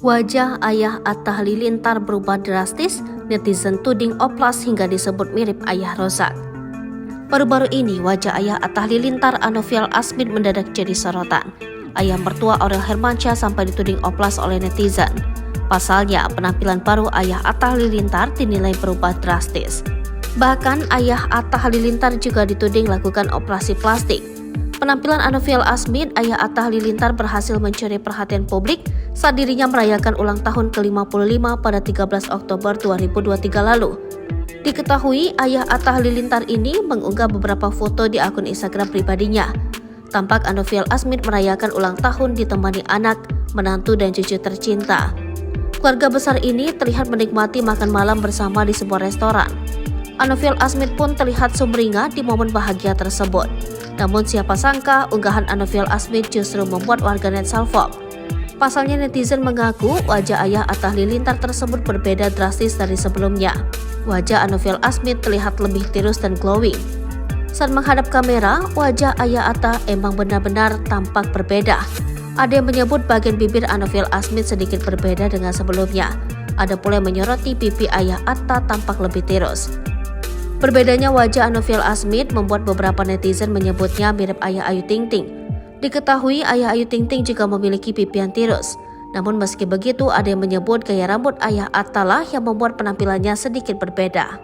Wajah ayah Atta Halilintar berubah drastis, netizen tuding oplas hingga disebut mirip ayah Rozak. Baru-baru ini wajah ayah Atta Halilintar Anovial Asmid mendadak jadi sorotan. Ayah mertua Aurel Hermansyah sampai dituding oplas oleh netizen. Pasalnya, penampilan baru ayah Atta Halilintar dinilai berubah drastis. Bahkan ayah Atta Halilintar juga dituding lakukan operasi plastik. Penampilan Anovial Asmid, ayah Atta Halilintar berhasil mencuri perhatian publik saat dirinya merayakan ulang tahun ke-55 pada 13 Oktober 2023 lalu. Diketahui ayah Atta Halilintar ini mengunggah beberapa foto di akun Instagram pribadinya. Tampak Anovial Asmid merayakan ulang tahun ditemani anak, menantu dan cucu tercinta. Keluarga besar ini terlihat menikmati makan malam bersama di sebuah restoran. Anovial Asmid pun terlihat sumringah di momen bahagia tersebut. Namun siapa sangka unggahan Anovial Asmid justru membuat warganet salfok. Pasalnya netizen mengaku wajah ayah Atta Halilintar tersebut berbeda drastis dari sebelumnya. Wajah Anovial Asmid terlihat lebih tirus dan glowing. Saat menghadap kamera, wajah ayah Atta emang benar-benar tampak berbeda. Ada yang menyebut bagian bibir Anovial Asmid sedikit berbeda dengan sebelumnya. Ada pula yang menyoroti pipi ayah Atta tampak lebih tirus. Berbedanya wajah Anovial Asmid membuat beberapa netizen menyebutnya mirip ayah Ayu Ting Ting. Diketahui ayah Ayu Ting Ting juga memiliki pipi yang tirus. Namun meski begitu, ada yang menyebut gaya rambut ayah Atta lah yang membuat penampilannya sedikit berbeda.